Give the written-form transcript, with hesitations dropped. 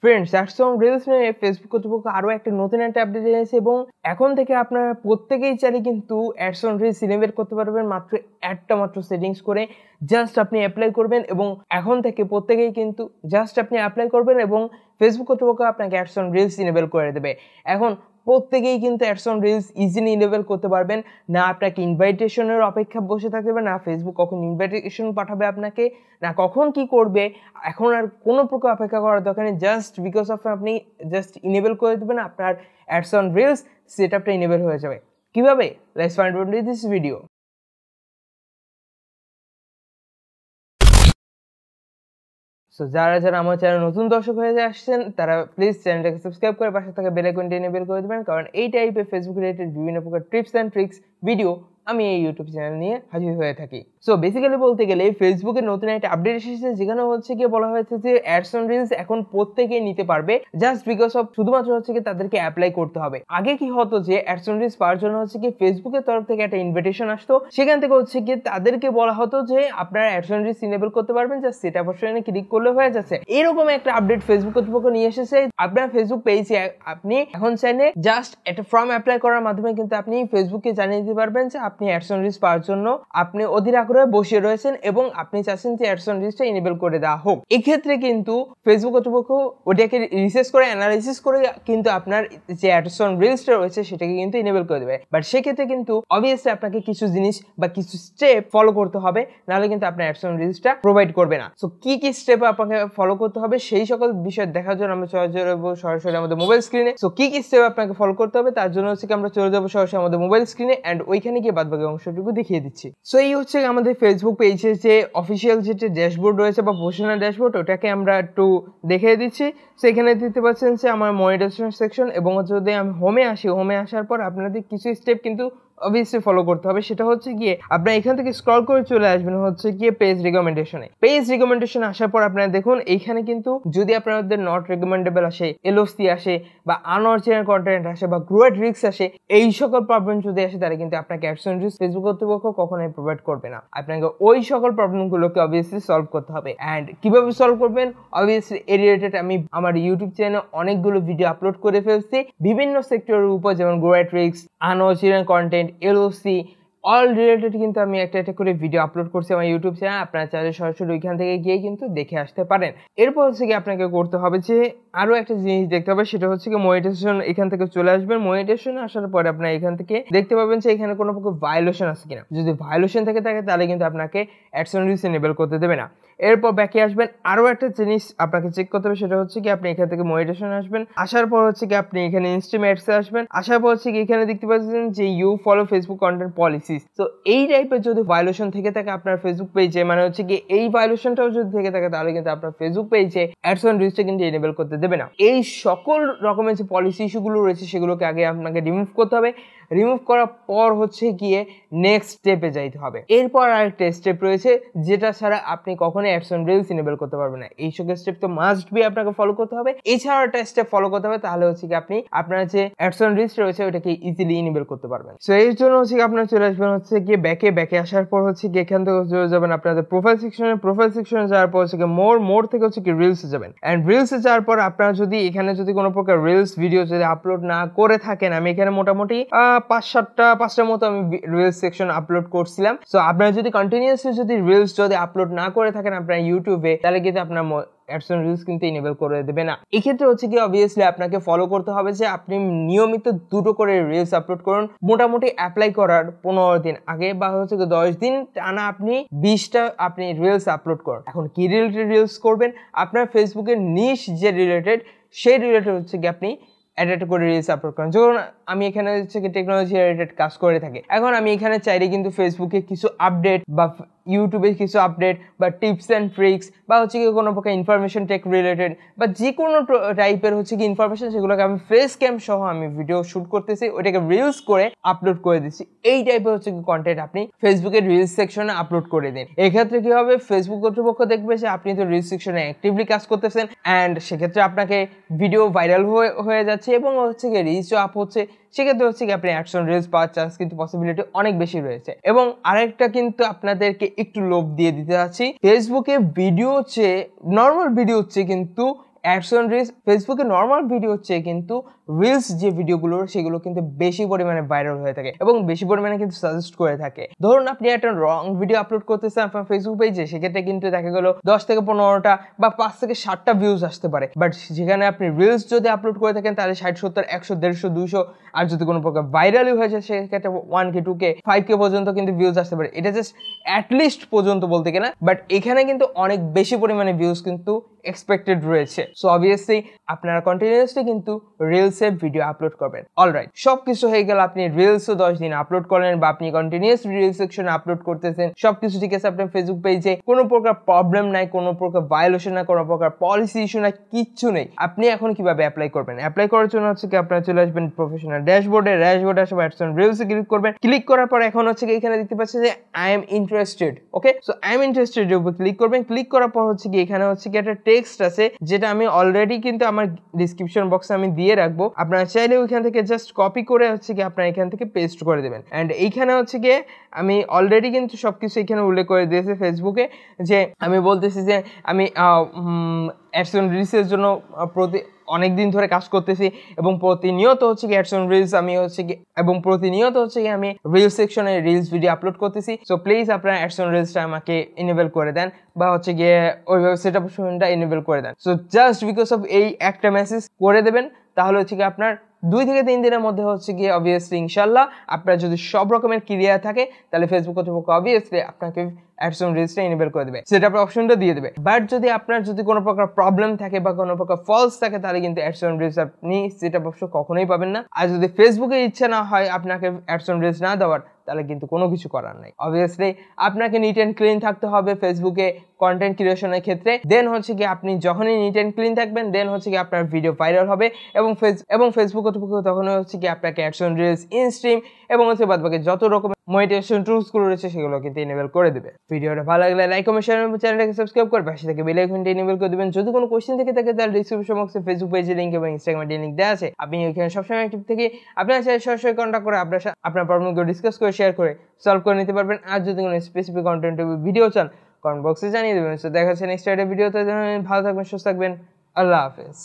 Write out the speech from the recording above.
Friends, অ্যাডসন reels নিয়ে Facebook কর্তৃপক্ষ আরও একটা নতুন একটা আপডেট এনেছে এবং এখন থেকে আপনারা প্রত্যেকেই চাইলে কিন্তু অ্যাডসন রিলস ইনেবল করতে পারবেন মাত্র একটা মাত্র সেটিংস করে। জাস্ট আপনি অ্যাপ্লাই করবেন এবং এখন থেকে প্রত্যেকেই কিন্তু জাস্ট আপনি অ্যাপ্লাই করবেন এবং ফেসবুক কর্তৃপক্ষ আপনাকে অ্যাডসন রিলস ইনেবল করে দেবে। এখন প্রত্যেকেই কিন্তু অ্যাডসন রিলস ইজিলি ইনেবল করতে পারবেন। না আপনাকে ইনভাইটেশনের অপেক্ষা বসে থাকতে হবে, না ফেসবুক কখন ইনভাইটেশন পাঠাবে আপনাকে, না কখন কি করবে, এখন আর কোনো প্রকার অপেক্ষা করার দরকার নেই। জাস্ট বিকজ অফ আপনি জাস্ট ইনেবল করে দেবেন, আপনার অ্যাডসন রিলস সেটআপটা ইনেবল হয়ে যাবে। কিভাবে? Let's find out in this video. So যারা আমার চ্যানেল নতুন দর্শক হয়ে আসছেন তারা প্লিজ চ্যানেলটাকে সাবস্ক্রাইব করে পাশে থাকা বেল আইকনটি এনেবল করে দেবেন, কারণ এই টাইপের ফেসবুক রিলেটেড বিভিন্ন প্রকার টিপস অ্যান্ড ট্রিক্স ভিডিও আমি এই ইউটিউব চ্যানেল নিয়ে হাজির হয়ে থাকি। সো বেসিক্যালি বলতে গেলে ফেসবুকের নতুন একটা আপডেট এসেছে, যেখানে হচ্ছে গিয়ে বলা হয়েছে যে অ্যাডসন রিলস এখন প্রত্যেকেই নিতে পারবে জাস্ট বিকজ অফ শুধুমাত্র হচ্ছে কি তাদেরকে অ্যাপ্লাই করতে হবে। আগে কি হতো যে অ্যাডসন রিলস পাওয়ার জন্য হচ্ছে কি ফেসবুকের তরফ থেকে একটা ইনভিটেশন আসতো, সেখান থেকে হচ্ছে কি তাদেরকে বলা হতো যে আপনারা অ্যাডসন রিলস ইনেবল করতে পারবেন, জাস্ট সেটআপ অপশনে ক্লিক করলে হয়ে যাচ্ছে। এরকম একটা আপডেট ফেসবুক কর্তৃপক্ষ নিয়ে এসেছে। আপনার ফেসবুক পেজে আপনি এখন চাইলে জাস্ট একটা ফর্ম অ্যাপ্লাই করার মাধ্যমে কিন্তু আপনি ফেসবুককে জানিয়ে দিতে পারবেন যে আপনি অ্যাডসন রিলস পাওয়ার জন্য আপনি অধীর আগ্রহে বসে রয়েছেন এবং আপনি চাচ্ছেন যে অ্যাডসন রিলসটা ইনেবল করে দেওয়া হোক। এক্ষেত্রে কিন্তু ফেসবুক কর্তৃপক্ষ ওটাকে রিসার্চ করে অ্যানালাইসিস করে কিন্তু আপনার যে অ্যাডসন রিলসটা রয়েছে সেটাকে কিন্তু ইনেবল করে দেবে। বাট সেক্ষেত্রে কিন্তু অবভিয়াসলি আপনাকে কিছু জিনিস বা কিছু স্টেপ ফলো করতে হবে, নাহলে কিন্তু আপনার অ্যাডসন রিলসটা প্রোভাইড করবে না। সো কি স্টেপ আপনাকে ফলো করতে হবে সেই সকল বিষয় দেখার জন্য আমরা চলে যাবো সরাসরি আমাদের মোবাইল স্ক্রিনে। সো কি স্টেপ আপনাকে ফলো করতে হবে তার জন্য হচ্ছে আমরা চলে যাবো সরাসরি আমাদের মোবাইল স্ক্রিনে অ্যান্ড ওইখানে গিয়ে বাদবাকি অংশটুকু দেখিয়ে দিচ্ছি। সো এই হচ্ছে আমাদের ফেসবুক পেজের যে অফিসিয়াল যেটা ড্যাশবোর্ড রয়েছে বা প্রফেশনাল ড্যাশবোর্ড, ওটাকে আমরা একটু দেখিয়ে দিচ্ছি। সো এখানে দিতে পারছেন যে আমার মনিটরেশন সেকশন, এবং যদি আমি হোমে আসি, হোমে আসার পর আপনাদের কিছু স্টেপ কিন্তু অবভিয়াসলি ফলো করতে হবে। সেটা হচ্ছে গিয়ে আপনারা এখান থেকে স্ক্রল করে চলে আসবেন হচ্ছে গিয়ে পেজ রিকমেন্ডেশনে। পেজ রিকমেন্ডেশন আসার পর আপনারা দেখুন এইখানে কিন্তু যদি আপনাদের নট রিকমেন্ডেবল আসে, এলওসি আসে, বা আনঅরিজিনাল কন্টেন্ট আসে, বা গ্রোথ রিস্ক আসে, এই সকল প্রবলেম যদি আসে তাহলে কিন্তু আপনাকে অ্যাডসন রিলস ফেসবুক কর্তৃপক্ষ কখনোই প্রোভাইড করবে না। আপনাকে ওই সকল প্রবলেমগুলোকে অবভিয়াসলি সলভ করতে হবে। অ্যান্ড কিভাবে সলভ করবেন, অবভিয়াসলি এই রিলেটেড আমি আমার ইউটিউব চ্যানেলে অনেকগুলো ভিডিও আপলোড করে ফেলছি বিভিন্ন সেক্টরের উপর, যেমন growth risk, unoriginal content, LOC, all related কিন্তু আমি একটা করে ভিডিও আপলোড করছি আমার ইউটিউব চ্যানেল। আপনারা চাইলে সরাসরি ওইখান থেকে গিয়ে কিন্তু দেখে আসতে পারেন। এরপর হচ্ছে কি আপনাকে করতে হবে যে আরো একটা জিনিস দেখতে হবে, সেটা হচ্ছে কি মনিটাইজেশন। এখান থেকে চলে আসবেন, মনিটাইজেশন আসার পরে আপনারা এখান থেকে দেখতে পাবেন যে এখানে কোনো প্রকার ভায়োলেশন আছে কিনা। যদি ভায়োলেশন থাকে তাহলে কিন্তু আপনাকে অ্যাডসন রিলস এনেবল করতে দেবে না। এরপর ব্যাকে আসবেন, আরো একটা জিনিস আপনাকে চেক করতে হবে, সেটা হচ্ছে কি আপনি এখান থেকে মনিটাইজেশন আসবেন, আসার পর হচ্ছে কি আপনি এখানে ইনস্ট্রিম অ্যাডসে আসবেন, আসার পর হচ্ছে কি এখানে দেখতে পাচ্ছেন যে you follow Facebook content policies. তো এই টাইপের যদি ভায়োলেশন থেকে থাকে আপনার ফেসবুক পেজে, মানে হচ্ছে কি এই ভায়োলেশনটাও যদি থেকে থাকে, তাহলে কিন্তু আপনার ফেসবুক পেজে অ্যাডসন রিলসটা কিন্তু এনেবল করতে দেবে না। এই সকল রকমের যে পলিসি ইস্যুগুলো রয়েছে সেগুলোকে আগে আপনাকে রিমুভ করতে হবে। রিমুভ করার পর হচ্ছে গিয়ে নেক্সট স্টেপে যাইতে হবে। এরপর আরেকটা স্টেপ রয়েছে যেটা ছাড়া আপনি কখনোই অ্যাডসন রিলস ইনেবল করতে পারবেন না। এই সকল স্টেপ তো মাস্ট বি আপনাকে ফলো করতে হবে। এছাড়াও একটা স্টেপ ফলো করতে হবে, তাহলে হচ্ছে কি আপনি আপনার যে অ্যাডসন রিলস রয়েছে ওটাকে ইজিলি ইনেবল করতে পারবেন। সো এর জন্য হচ্ছে কি আপনারা চলে আসবেন হচ্ছে গিয়ে ব্যাকে আসার পর হচ্ছে কি এখান থেকে চলে যাবেন আপনাদের প্রোফাইল সেকশনে যাওয়ার পর হচ্ছে কি মোর থেকে হচ্ছে কি রিলসে যাবেন। এন্ড রিলসে যাওয়ার পর আপনারা যদি এখানে যদি কোনো প্রকার রিলস ভিডিও যদি আপলোড না করে থাকেন, আমি এখানে মোটামুটি 5-7টার মতো আমি রিলস সেকশন আপলোড করছিলাম। সো আপনারা যদি কন্টিনিউয়াসলি যদি রিলস যদি আপলোড না করে থাকেন আপনার ইউটিউবে, তাহলে কিন্তু আপনার অ্যাডসন রিলস কিন্তু ইনেবল করে দেবে না। এক্ষেত্রে হচ্ছে কি অবভিয়াসলি আপনাকে ফলো করতে হবে যে আপনি নিয়মিত 2টো করে রিলস আপলোড করুন। মোটামুটি অ্যাপ্লাই করার 15 দিন আগে বা হচ্ছে 10 দিন টানা আপনি 20টা আপনি রিলস আপলোড করুন। এখন কি রিলেটেড রিলস করবেন, আপনার ফেসবুকের নিশ যে রিলেটেড সেই রিলেটেড হচ্ছে কি আপনি একটা করে রিলস আপলোড করেন। যখন আমি এখানে হচ্ছে কি টেকনোলজি রিলেটেড কাজ করে থাকি, এখন আমি এখানে চাইলে কিন্তু ফেসবুকে কিছু আপডেট বা ইউটিউবে কিছু আপডেট বা টিপস অ্যান্ড ট্রিক্স বা হচ্ছে কি কোনো প্রকার ইনফরমেশন টেক রিলেটেড বা যে কোনো টাইপের হচ্ছে কি ইনফরমেশন, সেগুলোকে আমি ফেস ক্যাম সহ আমি ভিডিও শুট করতেছি, ওইটাকে রিলস করে আপলোড করে দিচ্ছি। এই টাইপের হচ্ছে কি কন্টেন্ট আপনি ফেসবুকের রিলস সেকশনে আপলোড করে দিন। এক্ষেত্রে কি হবে, ফেসবুক কর্তৃপক্ষ দেখবে যে আপনি তো রিলস সেকশনে অ্যাক্টিভলি কাজ করতেছেন, অ্যান্ড সেক্ষেত্রে আপনাকে ভিডিও ভাইরাল হয়ে যাচ্ছে এবং হচ্ছে কি রিচও আপ হচ্ছে। সেক্ষেত্রে হচ্ছে কি আপনি অ্যাডসন রিলস পাওয়ার চান্স কিন্তু পসিবিলিটি অনেক বেশি রয়েছে। এবং আরেকটা কিন্তু আপনাদেরকে একটু লোভ দিয়ে দিতে চাচ্ছি, ফেসবুকে ভিডিও চেয়ে নর্মাল ভিডিও হচ্ছে কিন্তু অ্যাডস অন রিলস ফেসবুকে নর্মাল ভিডিও হচ্ছে কিন্তু রিলস যে ভিডিওগুলো সেগুলো কিন্তু বেশি পরিমাণে ভাইরাল হয়ে থাকে এবং বেশি পরিমাণে কিন্তু সাজেস্ট করে থাকে। ধরুন আপনি একটা রং ভিডিও আপলোড করতেছেন আপনার ফেসবুক পেজে, সেক্ষেত্রে কিন্তু দেখা গেল 10 থেকে 15টা বা 5 থেকে 7টা ভিউজ আসতে পারে, বাট যেখানে আপনি রিলস যদি আপলোড করে থাকেন তাহলে 60, 70, 100, 150, 200 আর যদি কোনো প্রকার ভাইরালই হয়ে যায় সেক্ষেত্রে 1K, 2K, 5K পর্যন্ত কিন্তু ভিউজ আসতে পারে। এটা জাস্ট অ্যাটলিস্ট পর্যন্ত বলতে গেলে, বাট এখানে কিন্তু অনেক বেশি পরিমাণে ভিউজ কিন্তু এক্সপেক্টেড রয়েছে। সো অবভিয়াসলি আপনারা কন্টিনিউয়াসলি কিন্তু রিলসে ভিডিও আপলোড করবেন। অলরাইট, সবকিছু হয়ে গেল, আপনি রিলসও 10 দিন আপলোড করলেন বা আপনি কন্টিনিউয়াস রিলস সেকশনে আপলোড করতেছেন, সবকিছু ঠিক আছে, আপনার ফেসবুক পেজে কোনো প্রকার প্রবলেম নাই, কোনো প্রকার ভায়োলেশন নাই, কোনো প্রকার পলিসি ইস্যু নাই, কিচ্ছু নেই। আপনি এখন কিভাবে অ্যাপ্লাই করবেন? অ্যাপ্লাই করার জন্য হচ্ছে কি আপনারা চলে আসবেন প্রফেশনাল ড্যাশবোর্ডে আসবে অ্যাডস অন রিলসে ক্লিক করবেন। ক্লিক করার পর এখন হচ্ছে কি এখানে দেখতে পাচ্ছেন যে I am interested. Okay, so I am interested এর উপর ক্লিক করবেন। ক্লিক করার পর হচ্ছে কি এখানে হচ্ছে কি একটা টেক্সট আছে যেটা আমি অলরেডি কিন্তু আমার ডেসক্রিপশন বক্সে আমি দিয়ে রাখবো। আপনারা চাইলে ওইখান থেকে জাস্ট কপি করে হচ্ছে কি আপনারা এখান থেকে পেস্ট করে দেবেন। অ্যান্ড এইখানে হচ্ছে গিয়ে আমি অলরেডি কিন্তু সবকিছু এখানে উল্লেখ করে দিয়েছি ফেসবুকে, যে আমি বলতেছি যে আমি অ্যাডস অন রিলসের জন্য অনেক দিন ধরে কাজ করতেছি এবং প্রতিনিয়ত হচ্ছে কি অ্যাডস অন রিলস আমি হচ্ছে কি আমি রিলস সেকশনে রিলস ভিডিও আপলোড করতেছি। সো প্লিজ আপনারা অ্যাডস অন রিলসটা আমাকে ইনেবল করে দেন বা হচ্ছে গিয়ে ওইভাবে সেট আপ অপশনটা ইনেবল করে দেন। সো জাস্ট বিকজ অফ এই একটা মেসেজ করে দেবেন, তাহলে হচ্ছে কি আপনার 2 থেকে 3 দিনের মধ্যে হচ্ছে গিয়ে অবভিয়াসলি ইনশাল্লাহ আপনার যদি সব রকমের ক্লিয়ার থাকে তাহলে ফেসবুক কর্তৃপক্ষ অবভিয়াসলি আপনাকে অ্যাডস অন রিলসটা ইনেবল করে দেবে, সেটা আপনার অপশনটা দিয়ে দেবে। বাট যদি আপনার কোনো প্রকার প্রবলেম থাকে বা কোনো প্রকার ফলস থাকে তাহলে কিন্তু অ্যাডস অন রিলস আপনি সেটা অপশন কখনোই পাবেন না। আর যদি ফেসবুকে ইচ্ছা না হয় আপনাকে অ্যাডস অন রিলস না দেওয়ার, তাহলে কিন্তু কোনো কিছু করার নাই। অবভিয়াসলি আপনাকে নিট অ্যান্ড ক্লিন থাকতে হবে ফেসবুকে কন্টেন্ট ক্রিয়েশনের ক্ষেত্রে। দেন হচ্ছে কি আপনি যখনই নিট অ্যান্ড ক্লিন থাকবেন দেন হচ্ছে কি আপনার ভিডিও ভাইরাল হবে এবং ফেসবুক কর্তৃপক্ষ তখন হচ্ছে কি আপনাকে অ্যাডস অন রিলস, ইনস্ট্রিম এবং হচ্ছে বাদবাকি যত রকম মনিটাইজেশন টুলসগুলো রয়েছে সেগুলো কিন্তু ইনেবল করে দেবে। ভিডিওটা ভালো লাগলে লাইক কমেন্ট শেয়ার এবং চ্যানেলটাকে সাবস্ক্রাইব করে পাশে থেকে বেল আইকনটা ইনেবল করে দিবেন। যদি কোনো কোশ্চেন থেকে থাকে তাহলে ডিসক্রিপশন বক্সে ফেসবুক পেজের লিংক এবং ইনস্টাগ্রামের লিংক দেওয়া আছে, আপনি এখানে সবসময় অ্যাক্টিভ থেকে আপনার সাথে সরাসরি কন্ট্যাক্ট করে আপনার প্রবলেমগুলো ডিসকাস করে শেয়ার করে সলভ করে নিতে পারবেন। আর যদি কোনো স্পেসিফিক কন্টেন্ট ভিডিও চান কমেন্ট বক্সে জানিয়ে দেবেন। তো দেখা হচ্ছে নেক্সট ভিডিওতে। ভালো থাকবেন, সুস্থ থাকবেন, আল্লাহ হাফেজ।